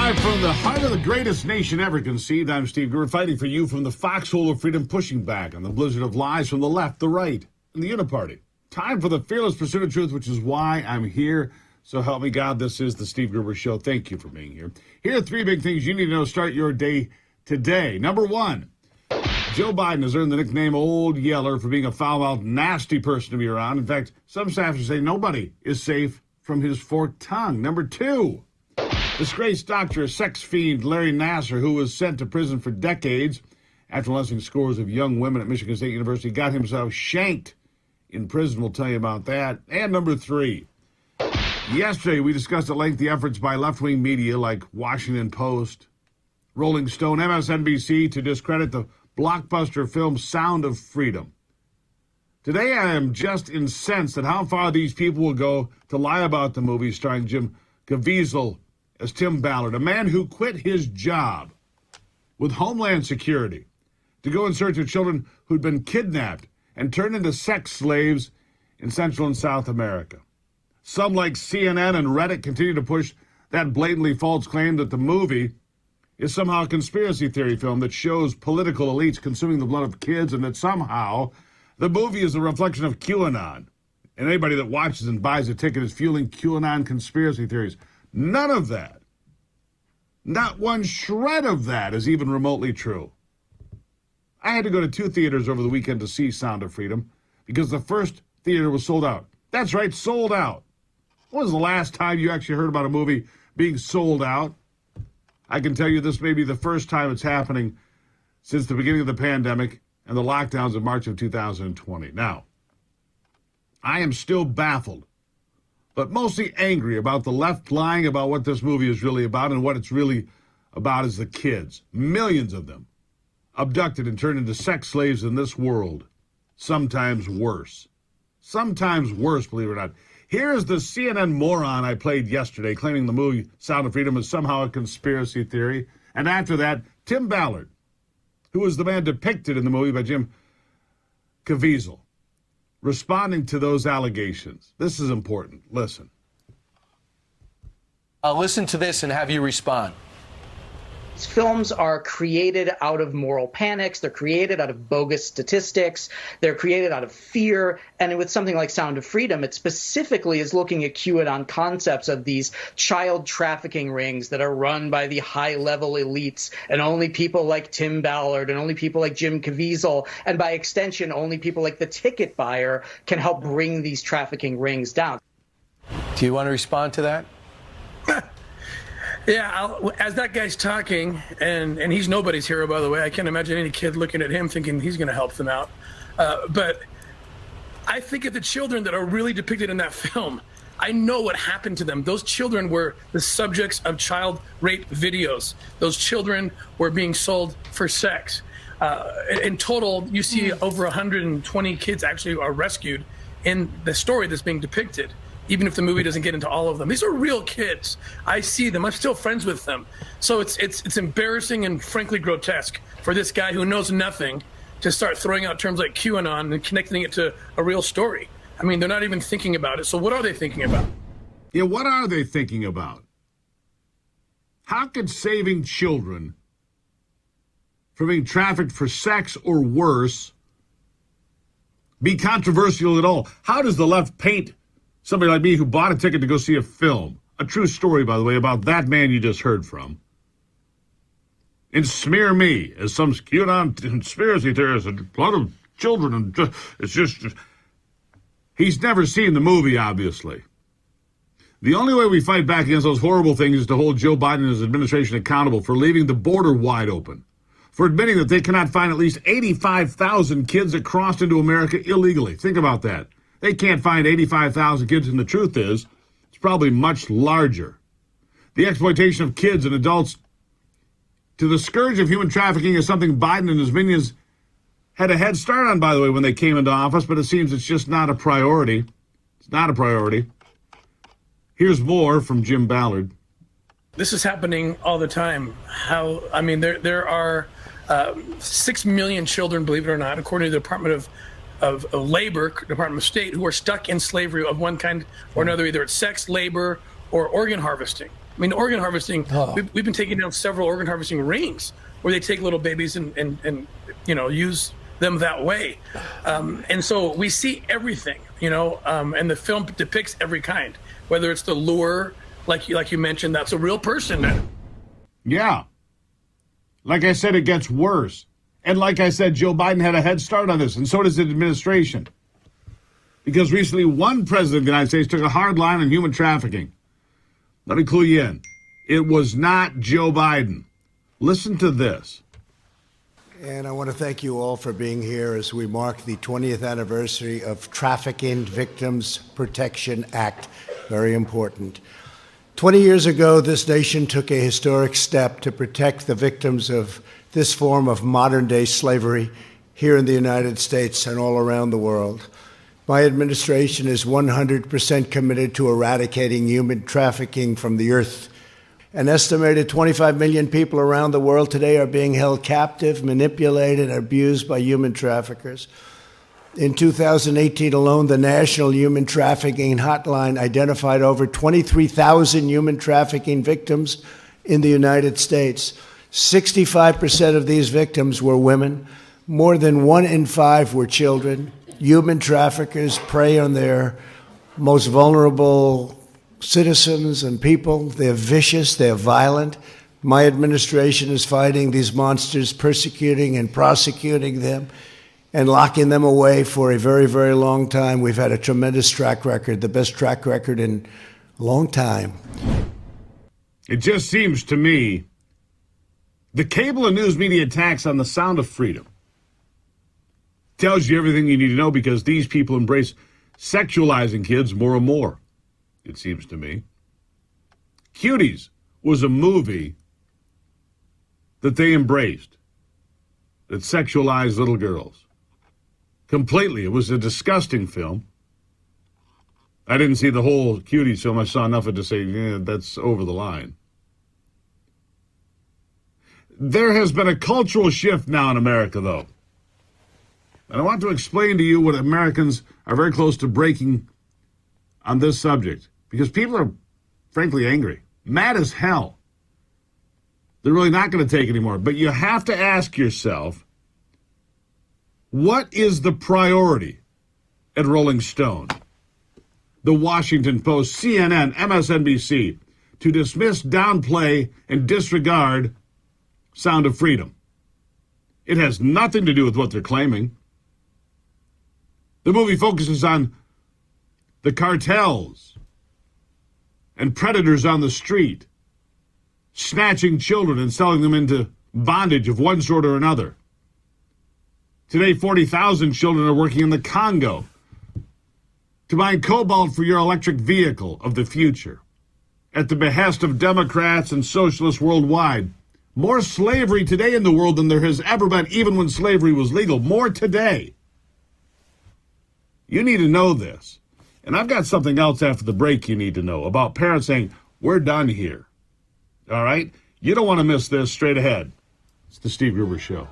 Live from the heart of the greatest nation ever conceived, I'm Steve Gruber, fighting for you from the foxhole of freedom, pushing back on the blizzard of lies from the left, the right, and the uniparty. Time for the fearless pursuit of truth, which is why I'm here. So help me God, this is the Steve Gruber Show. Thank you for being here. Here are three big things you need to know to start your day today. Number one, Joe Biden has earned the nickname Old Yeller for being a foul-mouthed, nasty person to be around. In fact, some staffers say nobody is safe from his forked tongue. Number two, disgraced doctor, sex fiend Larry Nassar, who was sent to prison for decades after molesting scores of young women at Michigan State University, got himself shanked in prison. We'll tell you about that. And number three, yesterday we discussed at length the efforts by left-wing media like Washington Post, Rolling Stone, MSNBC to discredit the blockbuster film Sound of Freedom. Today I am just incensed at how far these people will go to lie about the movie starring Jim Caviezel as Tim Ballard, a man who quit his job with Homeland Security to go in search of children who'd been kidnapped and turned into sex slaves in Central and South America. Some, like CNN and Reddit, continue to push that blatantly false claim that the movie is somehow a conspiracy theory film that shows political elites consuming the blood of kids, and that somehow the movie is a reflection of QAnon. And anybody that watches and buys a ticket is fueling QAnon conspiracy theories. None of that, not one shred of that, is even remotely true. I had to go to two theaters over the weekend to see Sound of Freedom because the first theater was sold out. That's right, sold out. When was the last time you actually heard about a movie being sold out? I can tell you this may be the first time it's happening since the beginning of the pandemic and the lockdowns of March of 2020. Now, I am still baffled, but mostly angry about the left lying about what this movie is really about, and what it's really about is the kids. Millions of them abducted and turned into sex slaves in this world. Sometimes worse. Sometimes worse, believe it or not. Here is the CNN moron I played yesterday claiming the movie Sound of Freedom is somehow a conspiracy theory. And after that, Tim Ballard, who was the man depicted in the movie by Jim Caviezel, responding to those allegations. This is important. Listen. I'll listen to this and have you respond. These films are created out of moral panics. They're created out of bogus statistics. They're created out of fear. And with something like Sound of Freedom, it specifically is looking at QAnon concepts of these child trafficking rings that are run by the high-level elites, and only people like Tim Ballard and only people like Jim Caviezel, and by extension, only people like the ticket buyer can help bring these trafficking rings down. Do you want to respond to that? Yeah, as that guy's talking, and he's nobody's hero, by the way. I can't imagine any kid looking at him thinking he's going to help them out. But I think of the children that are really depicted in that film. I know what happened to them. Those children were the subjects of child rape videos. Those children were being sold for sex. In total, you see over 120 kids actually are rescued in the story that's being depicted, even if the movie doesn't get into all of them. These are real kids. I see them. I'm still friends with them. So it's embarrassing and frankly grotesque for this guy who knows nothing to start throwing out terms like QAnon and connecting it to a real story. I mean, they're not even thinking about it. So what are they thinking about? Yeah, what are they thinking about? How could saving children from being trafficked for sex or worse be controversial at all? How does the left paint somebody like me who bought a ticket to go see a film, a true story, by the way, about that man you just heard from, and smear me as some QAnon conspiracy theorist, a lot of children, and it's just, he's never seen the movie, obviously. The only way we fight back against those horrible things is to hold Joe Biden and his administration accountable for leaving the border wide open, for admitting that they cannot find at least 85,000 kids that crossed into America illegally. Think about that. They can't find 85,000 kids, and the truth is, it's probably much larger. The exploitation of kids and adults to the scourge of human trafficking is something Biden and his minions had a head start on, by the way, when they came into office, but it seems it's just not a priority. It's not a priority. Here's more from Jim Ballard. This is happening all the time. There are 6 million children, believe it or not, according to the Department of Labor, Department of State, who are stuck in slavery of one kind or another. Either it's sex, labor, or organ harvesting. I mean, organ harvesting, we've been taking down several organ harvesting rings where they take little babies and use them that way. And so we see everything, and the film depicts every kind, whether it's the lure, like you mentioned, that's a real person. Yeah. Like I said, it gets worse. And like I said, Joe Biden had a head start on this, and so does the administration. Because recently one president of the United States took a hard line on human trafficking. Let me clue you in. It was not Joe Biden. Listen to this. And I want to thank you all for being here as we mark the 20th anniversary of Trafficking Victims Protection Act. Very important. 20 years ago, this nation took a historic step to protect the victims of this form of modern-day slavery here in the United States and all around the world. My administration is 100% committed to eradicating human trafficking from the earth. An estimated 25 million people around the world today are being held captive, manipulated, and abused by human traffickers. In 2018 alone, the National Human Trafficking Hotline identified over 23,000 human trafficking victims in the United States. 65% of these victims were women. More than 1 in 5 were children. Human traffickers prey on their most vulnerable citizens and people. They're vicious, they're violent. My administration is fighting these monsters, persecuting and prosecuting them, and locking them away for a very, very long time. We've had a tremendous track record, the best track record in a long time. It just seems to me the cable and news media attacks on the sound of freedom tells you everything you need to know, because these people embrace sexualizing kids more and more, it seems to me. Cuties was a movie that they embraced, that sexualized little girls. Completely. It was a disgusting film. I didn't see the whole Cuties film. I saw enough of it to say, yeah, that's over the line. There has been a cultural shift now in America, though. And I want to explain to you what Americans are very close to breaking on this subject, because people are frankly angry, mad as hell. They're really not going to take it anymore. But you have to ask yourself, what is the priority at Rolling Stone, the Washington Post, CNN, MSNBC, to dismiss, downplay, and disregard Sound of Freedom? It has nothing to do with what they're claiming. The movie focuses on the cartels and predators on the street, snatching children and selling them into bondage of one sort or another. Today, 40,000 children are working in the Congo to mine cobalt for your electric vehicle of the future, at the behest of Democrats and socialists worldwide. More slavery today in the world than there has ever been, even when slavery was legal. More today. You need to know this. And I've got something else after the break you need to know about parents saying, we're done here. All right? You don't want to miss this. Straight ahead. It's the Steve Gruber Show.